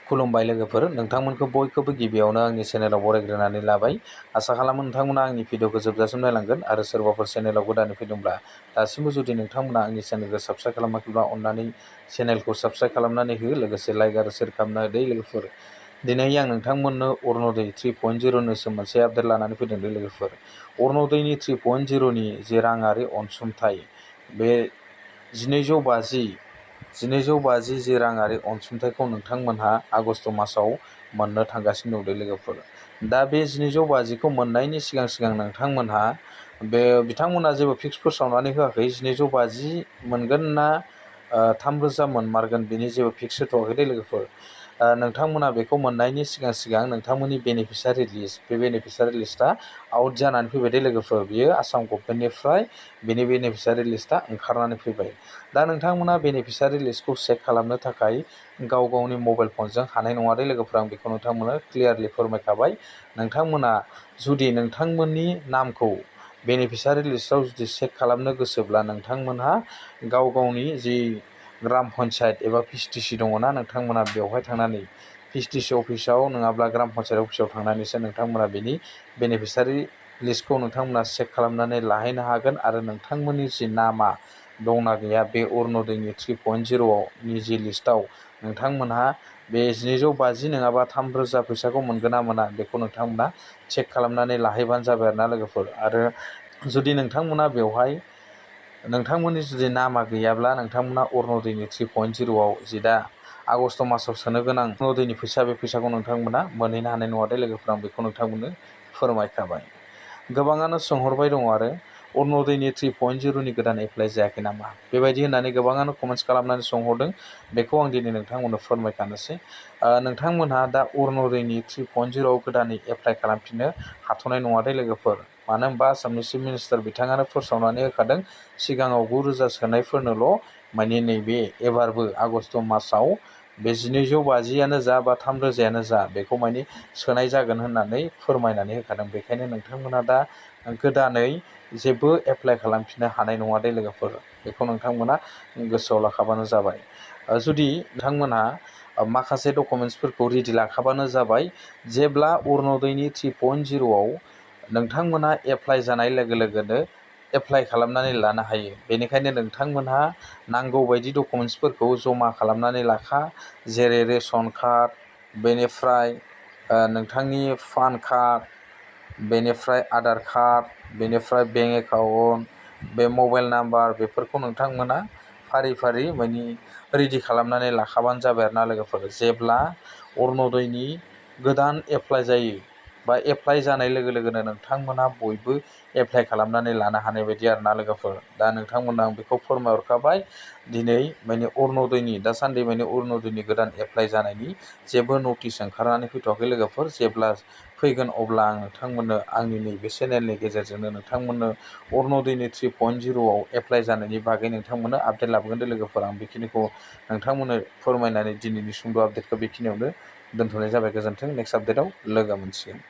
खुलुमबाय लोगोफोर, नोंथांमोनखौ बयखौबो गिबियावनो आंनि चेनेलाव बरायग्रोनानै लाबाय। आसा खालामो नोंथांमोना आंनि भिडिअखौ जोबजासिम नायलांगोन आरो सोरबाफोर चेनेलाव गोदानै फैदोंब्ला दासिमबो जुदि नोंथांमोना आंनि चेनेलखौ साबस्क्राइब खालामाखैब्ला अननानै चेनेलखौ साबस्क्राइब खालामनानै हो, लोगोसे लाइक आरो शेयार खालामना होदो लोगोफोर। दिनै आं नोंथांमोननो अरुण'दय 3.0 मोनसे आपडेट लानानै फैदों लोगोफोर। अरुण'दयनि 3.0नि जे राङारि अनसुंथाइ, बे 1250 जे राङारि अनसुंथाइखौ नोंथांमोनहा आगस्ट मासाव मोननो थांगासिनो दं लोगोफोर। दा बे 1250खौ मोननायनि सिगां नोंथांमोनहा बिथांमोनहा जेबो फिक्स फोसावनानै होआखै। 1250 मोनगोन ना 3000 मोनमारगोन बेनि जेबो फिक्स होथ'वाखै लोगोफोर। नोंथांमोना बेखौ मोननायनि सिगां नोंथांमोननि बेनिफिसारि लिस्ट, बे बेनिफिसारि लिस्टआ आउट जानानै फैबाय लोगोफोर। बियो आसाम गभर्नमेन्टनिफ्राय बेनि बेनिफिसारि लिस्टआ ओंखारनानै फैबाय। दा नोंथांमोना बेनिफिसारि लिस्टखौ चेक खालामनो थाखाय गाव गावनि मबाइल फनजों हानाय नङा लोगोफोर। आं बेखौ नोंथांमोननो क्लियारलि फोरमायखाबाय। नोंथांमोना जुदि नोंथांमोननि नामखौ बेनिफिसारि लिस्टआव जुदि चेक खालामनो गोसोब्ला नोंथांमोनहा गाव गावनि जि ग्राम पन्सायत एबा पिसिटिसि दङना, नोंथांमोना बेवहाय थांनानै पिसिटिसि अफिसाव नङाब्ला ग्राम पन्सायत अफिसाव थांनानैसो नोंथांमोना बेनि बेनिफिसारि लिस्टखौ नोंथांमोना चेक खालामनानै लाहैनो हागोन। आरो नोंथांमोननि जि नामा दंना गैया बे अरुण'दयनि 3.0नि जि लिस्टआव, नोंथांमोनहा बे 1250 नङाबा 3000 फैसाखौ मोनगोन ना मोना बेखौ नोंथांमोना चेक खालामनानै लाहैबानो जाबाय आरोना लोगोफोर। आरो जुदि नोंथांमोना बेवहाय नोंथांमोननि जुदि नामा गैयाब्ला नोंथांमोना अरुण'दयनि 3.0आव जि दा आगस्ट मासाव सोनो गोनां अरुण'दयनि फैसा, बे फैसाखौ नोंथांमोना मोनहैनो हानाय नङा लोगोफोर। आं बेखौ नोंथांमोननो फोरमायखाबाय। गोबाङानो सोंहरबाय दङ आरो अरुण'दयनि 3.0नि गोदान एप्लाइ जायाखै नामा बेबायदि होननानै गोबाङानो कमेन्ट्स खालामनानै सोंहरदों। बेखौ आं दिनै नोंथांमोननो फोरमायखानोसै। नोंथांमोनहा दा अरुण'दयनि 3.0आव गोदानै एप्लाइ खालामफिननो हाथ'नाय नङा लोगोफोर। मानो होनबा आसामनि चिफ मिनिस्टार बिथाङानो फोसावनानै होखादों, सिगाङाव 9000 सोनायफोरनोल' माने नैबे एबारबो आगस्ट मासाव बे 1250आनो जा बा 3000आनो जा बेखौ माने सोनाय जागोन होननानै फोरमायनानै होखादों। बेखायनो नोंथांमोना दा गोदानै जेबो एप्लाइ खालामफिननो हानाय नङा लोगोफोर। बेखौ नोंथांमोना गोसोआव लाखाबानो जाबाय। जुदि नोंथांमोनहा माखासे डकुमेन्ट्सफोरखौ रेडि लाखाबानो जाबाय। जेब्ला अरुण'दयनि 3.0आव नोंथांमोना एप्लाइ जानाय लोगो लोगोनो एप्लाइ खालामनानै लानो हायो। बेनिखायनो नोंथांमोनहा नांगौ बायदि डकुमेन्ट्सफोरखौ जमा खालामनानै लाखा, जेरै रेशन कार्ड, बेनिफ्राय नोंथांनि पान कार्ड, बेनिफ्राय आधार कार्ड, बेनिफ्राय बेंक एकाउन्ट, बे मबाइल नाम्बार, बेफोरखौ नोंथांमोना फारि फारि माने रेडि खालामनानै लाखाबानो जाबाय आरोना लोगोफोर। जेब्ला अरुण'दयनि गोदान एप्लाइ जायो बा एप्लाइ जानाय लोगो लोगोनो नोंथांमोना बयबो एप्लाइ खालामनानै लानो हानाय बायदि आरोना लोगोफोर। दा नोंथांमोना आं बेखौ फोरमायहरखाबाय। दिनै माने अरुण'दयनि दासान्दि माने अरुण'दयनि गोदान एप्लाइ जानायनि जेबो नटिस ओंखारनानै फैथ'वाखै लोगोफोर। जेब्ला फैगोन अब्ला आं नोंथांमोननो आंनि नैबे चेनेलनि गेजेरजोंनो नोंथांमोननो अरुण'दयनि 3.0आव एप्लाइ जानायनि बागै नोंथांमोननो आपडेट लाबोगोन लोगोफोर। आं बेखिनिखौ नोंथांमोननो फोरमायनानै दिनैनि सुंद' आपडेटखौ बेखिनियावनो दोनथ'नाय जाबाय। गोजोन्थों। नेक्स्ट आपडेटआव लोगो मोनसिगोन।